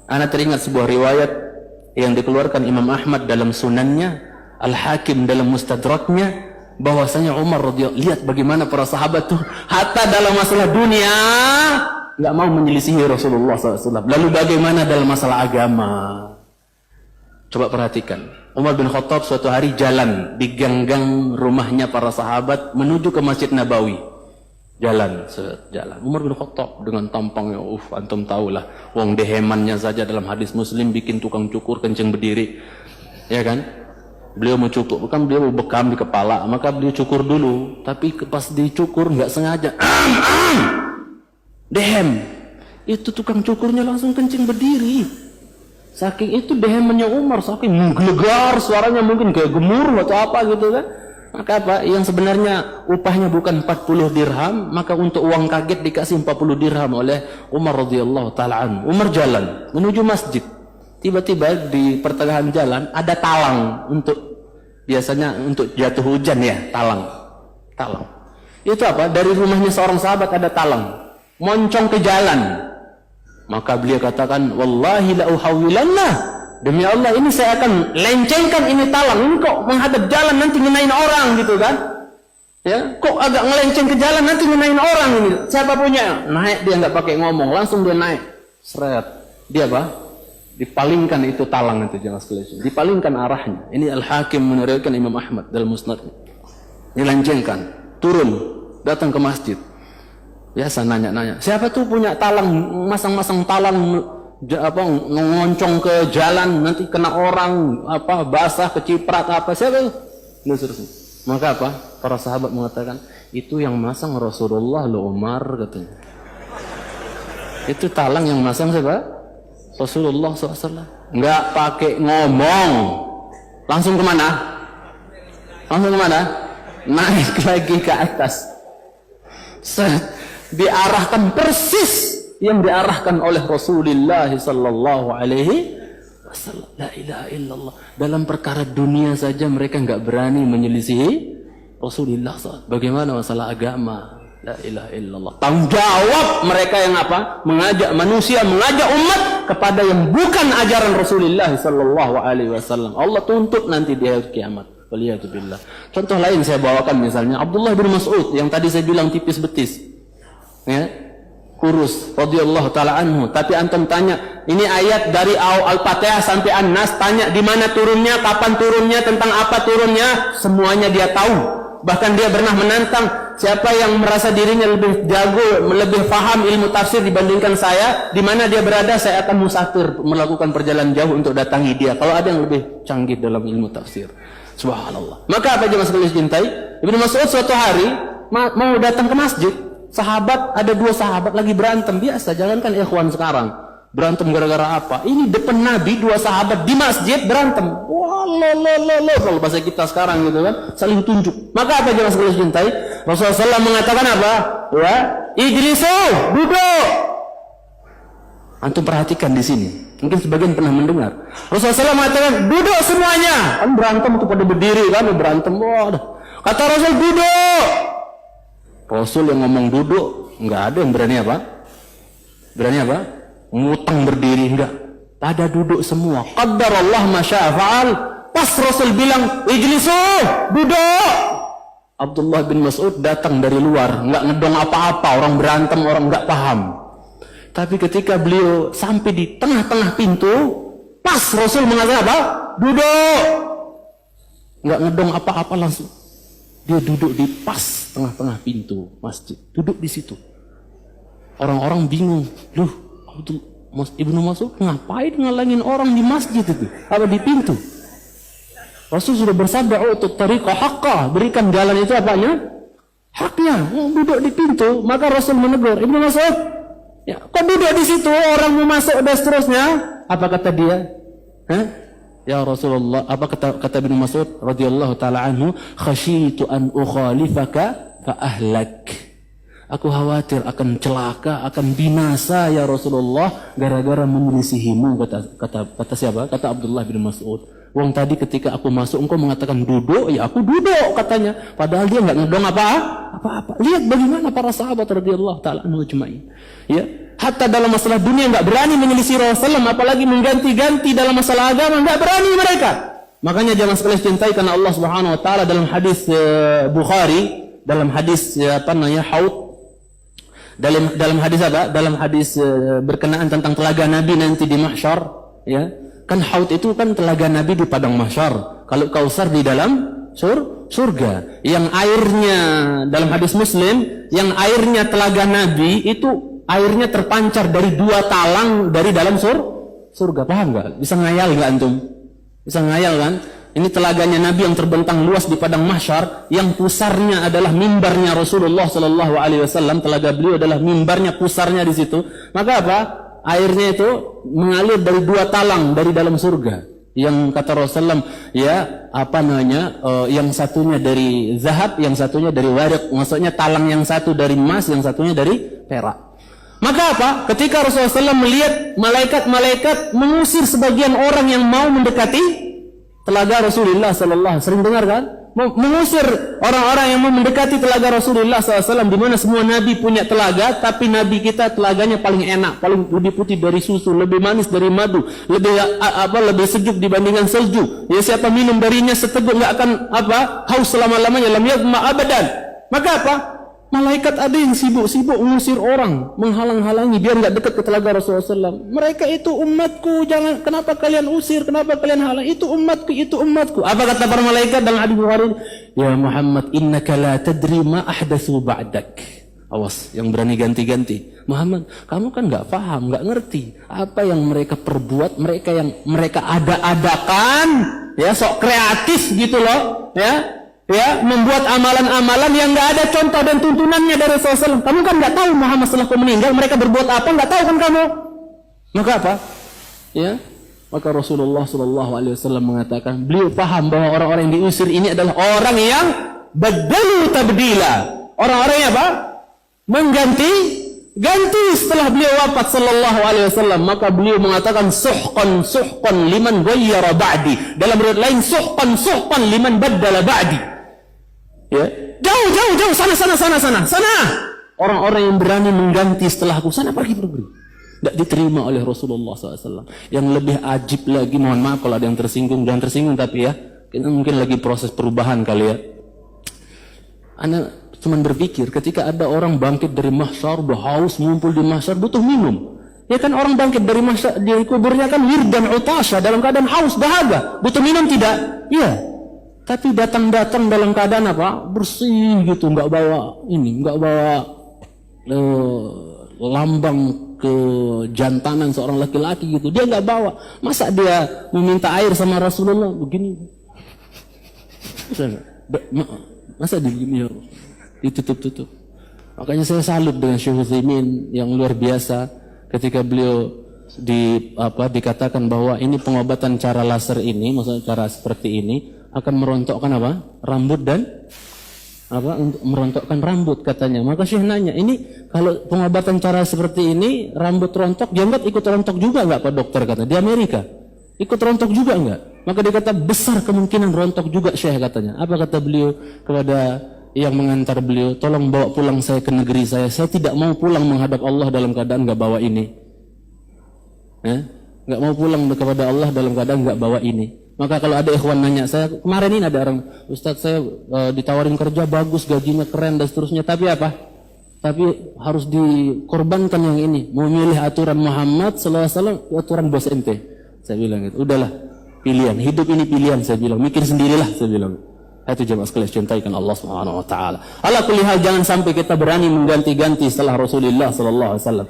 Ana teringat sebuah riwayat yang dikeluarkan Imam Ahmad dalam sunannya, Al-Hakim dalam mustadraknya, bahwasanya Umar radhiyallahu, lihat bagaimana para sahabat tuh hatta dalam masalah dunia nggak mau menyelisihi Rasulullah SAW. Lalu bagaimana dalam masalah agama? Coba perhatikan. Umar bin Khattab suatu hari jalan di gang-gang rumahnya para sahabat menuju ke Masjid Nabawi. Jalan. Umar bin Khattab dengan tampangnya, antum tahulah, wong dehemannya saja dalam hadis Muslim bikin tukang cukur kencing berdiri, ya kan? Beliau mau cukur, bukan beliau bekam di kepala, maka beliau cukur dulu. Tapi pas dicukur nggak sengaja, dehem, itu tukang cukurnya langsung kencing berdiri. Saking itu dehemannya Umar, saking menggelegar suaranya, mungkin kayak gemur atau apa gitu kan. Maka apa? Yang sebenarnya upahnya bukan 40 dirham, maka untuk uang kaget dikasih 40 dirham oleh Umar radhiyallahu taala anhu. Umar jalan menuju masjid. Tiba-tiba di pertengahan jalan ada talang, untuk biasanya untuk jatuh hujan ya, talang. Itu apa? Dari rumahnya seorang sahabat ada talang, moncong ke jalan. Maka beliau katakan, wallahi la uhawilanna, demi Allah ini saya akan lencengkan ini talang, ini kok menghadap jalan nanti ngenain orang gitu kan, ya kok agak ngelenceng ke jalan nanti ngenain orang ini, siapa punya? Naik dia, nggak pakai ngomong, langsung dia naik, seret, dia apa? Dipalingkan itu talang itu, jangan sekalian dipalingkan arahnya. Ini Al-Hakim meneriwayatkan Imam Ahmad dalam musnadnya, dilencengkan, turun, datang ke masjid, biasa nanya-nanya, siapa tuh punya talang, masang-masang talang apa, ngoncong ke jalan nanti kena orang, apa basah keciprat apa, siapa itu? Maka apa? Para sahabat mengatakan, itu yang masang Rasulullah lo Umar, katanya. Itu talang yang masang siapa? Rasulullah SAW. Nggak pakai ngomong, langsung kemana? Naik lagi ke atas, diarahkan persis yang diarahkan oleh Rasulullah sallallahu alaihi wasallam. La ilaha illallah. Dalam perkara dunia saja mereka enggak berani menyelisihi Rasulullah SAW. Bagaimana masalah agama? La ilaha illallah. Tanggung jawab mereka yang apa? Mengajak manusia, mengajak umat kepada yang bukan ajaran Rasulullah sallallahu alaihi wasallam. Allah tuntut nanti di hari kiamat. Waliyatubillah. Contoh lain saya bawakan, misalnya Abdullah bin Mas'ud yang tadi saya bilang tipis betis. Ya. Kurus radhiyallahu taala anhu, tapi antum tanya ini ayat dari Al-Fatihah sampai An-Nas, tanya di mana turunnya, kapan turunnya, tentang apa turunnya, semuanya dia tahu. Bahkan dia pernah menantang, siapa yang merasa dirinya lebih jago, lebih paham ilmu tafsir dibandingkan saya, di mana dia berada, saya akan musafir melakukan perjalanan jauh untuk datangi dia kalau ada yang lebih canggih dalam ilmu tafsir. Subhanallah. Maka apa jemaah sekalian cintai, Ibnu Mas'ud suatu hari mau datang ke masjid. Sahabat, ada dua sahabat lagi berantem, biasa, jangankan ikhwan sekarang berantem gara-gara apa, ini depan Nabi, dua sahabat di masjid berantem, wah lo kalau bahasa kita sekarang gitu kan, saling tunjuk. Maka apa jemaah sekalian cintai, Rasulullah SAW mengatakan apa? Ya, ijlisu, duduk. Antum perhatikan di sini, mungkin sebagian pernah mendengar Rasulullah SAW mengatakan duduk semuanya, kan berantem itu pada berdiri kan, berantem, wah, kata Rasul duduk. Rasul yang ngomong duduk, nggak ada yang berani apa? Ngutang berdiri, enggak. Pada duduk semua. Qaddarallah ma syaa fa'al. Pas Rasul bilang, ijlisu, duduk. Abdullah bin Mas'ud datang dari luar, nggak ngedong apa-apa, orang berantem, orang nggak paham. Tapi ketika beliau sampai di tengah-tengah pintu, pas Rasul mengatakan apa? Duduk. Nggak ngedong apa-apa, langsung dia duduk di pas tengah-tengah pintu masjid, duduk di situ. Orang-orang bingung, loh, Ibnu Mas'ud ngapain ngalangin orang di masjid itu? Apa di pintu? Rasul sudah bersabda, "Utut tariqa haqqah," berikan jalan itu apanya? Haknya. Duduk di pintu, maka Rasul menegur, Ibnu Mas'ud, ya, kok duduk di situ? Orang mau masuk dan seterusnya. Apa kata dia? Ya Rasulullah, apa kata Ibnu Mas'ud radhiyallahu taala anhu, khasyitu an ukhalifaka fa ahlak. Aku khawatir akan celaka, akan binasa ya Rasulullah gara-gara menyelisihimu, kata siapa? Kata Abdullah bin Mas'ud. Wong tadi ketika aku masuk engkau mengatakan duduk, ya aku duduk katanya. Padahal dia enggak ngedong apa-apa. Lihat bagaimana para sahabat radhiyallahu taala anhu ajmain. Ya. Hatta dalam masalah dunia nggak berani menyelisih Rasulullah, apalagi mengganti-ganti dalam masalah agama, nggak berani mereka. Makanya jangan sekali cintai karena Allah Subhanahu Wa Taala dalam hadis Bukhari, dalam hadis Haud, dalam hadis apa? Dalam hadis berkenaan tentang telaga Nabi nanti di mahsyar, ya. Kan Haud itu kan telaga Nabi di padang mahsyar. Kalau Kausar di dalam surga. Yang airnya dalam hadis Muslim, yang airnya telaga Nabi itu airnya terpancar dari 2 talang dari dalam surga. Paham nggak? Bisa ngayal nggak antum? Bisa ngayal kan? Ini telaganya Nabi yang terbentang luas di padang mahsyar, yang pusarnya adalah mimbarnya Rasulullah Sallallahu Alaihi Wasallam. Telaga beliau adalah mimbarnya, pusarnya di situ. Maka apa? Airnya itu mengalir dari 2 talang dari dalam surga. Yang kata Rasulullah, ya yang satunya dari zahab, yang satunya dari warik. Maksudnya talang yang satu dari emas, yang satunya dari perak. Maka apa? Ketika Rasulullah SAW melihat malaikat-malaikat mengusir sebagian orang yang mau mendekati telaga Rasulullah SAW. Sering dengar kan? Mengusir orang-orang yang mau mendekati telaga Rasulullah SAW, di mana semua Nabi punya telaga, tapi Nabi kita telaganya paling enak, paling lebih putih dari susu, lebih manis dari madu, lebih sejuk dibandingkan salju. Ya, siapa minum darinya seteguk nggak akan haus selama-lamanya, lam yadma abadan. Maka apa? Malaikat ada yang sibuk-sibuk mengusir orang, menghalang-halangi biar nggak dekat ke telaga Rasulullah SAW. Mereka itu umatku, jangan, kenapa kalian usir, kenapa kalian halang? Itu umatku, itu umatku. Apa kata para malaikat dalam hadis Bukhari? Ya Muhammad, innaka la tadri ma ahdatsu ba'dak. Awas, yang berani ganti-ganti. Muhammad, kamu kan nggak paham, nggak ngerti apa yang mereka perbuat, mereka ada-adakan, ya, sok kreatif gitu loh, ya, membuat amalan-amalan yang nggak ada contoh dan tuntunannya dari Rasulullah. Kamu kan nggak tahu Muhammad setelah meninggal mereka berbuat apa, nggak tahu kan kamu. Maka apa? Ya, maka Rasulullah SAW mengatakan, beliau paham bahwa orang-orang yang diusir ini adalah orang yang badalu tabdila. Orang-orang yang apa? Ganti setelah beliau wafat sallallahu alaihi wasallam. Maka beliau mengatakan suhqan liman ghayyara ba'di. Dalam riwayat lain suhqan liman baddala ba'di. Ya, jauh sana. Orang-orang yang berani mengganti setelahku, sana pergi. Tidak diterima oleh Rasulullah SAW. Yang lebih ajib lagi, mohon maaf kalau ada yang tersinggung, jangan tersinggung, tapi ya, kita mungkin lagi proses perubahan kali ya. Anda cuman berpikir, ketika ada orang bangkit dari mahsyar, udah haus, ngumpul di mahsyar, butuh minum. Ya kan, orang bangkit dari mahsyar, di kuburnya kan wirdan utasha, dalam keadaan haus, dahaga. Butuh minum tidak? Iya. Tapi datang dalam keadaan apa? Bersih gitu, nggak bawa lambang kejantanan seorang laki-laki gitu. Dia nggak bawa. Masa dia meminta air sama Rasulullah begini? Masa begini ya? Ditutup. Makanya saya salut dengan Syekh Utsaimin yang luar biasa ketika beliau dikatakan bahwa ini pengobatan cara laser ini, maksudnya cara seperti ini akan merontokkan apa? Rambut dan untuk merontokkan rambut katanya. Maka Syekh nanya, ini kalau pengobatan cara seperti ini rambut rontok, jenggot ikut rontok juga enggak Pak Dokter, kata di Amerika? Ikut rontok juga enggak? Maka dia kata besar kemungkinan rontok juga Syekh katanya. Apa kata beliau kepada yang mengantar beliau? Tolong bawa pulang saya ke negeri saya. Saya tidak mau pulang menghadap Allah dalam keadaan enggak bawa ini. Enggak mau pulang kepada Allah dalam keadaan enggak bawa ini. Maka kalau ada ikhwan nanya, saya kemarin ini ada orang, Ustadz saya ditawarin kerja bagus, gajinya keren dan seterusnya, tapi apa? Tapi harus dikorbankan yang ini, mau milih aturan Muhammad SAW, aturan bos ente. Saya bilang gitu, udahlah, pilihan, hidup ini pilihan, saya bilang, mikir sendirilah, saya bilang. Itu jemaah sekalian, cintaikan Allah Subhanahu Wa Taala. Ala kulli hal, jangan sampai kita berani mengganti-ganti setelah Rasulullah SAW.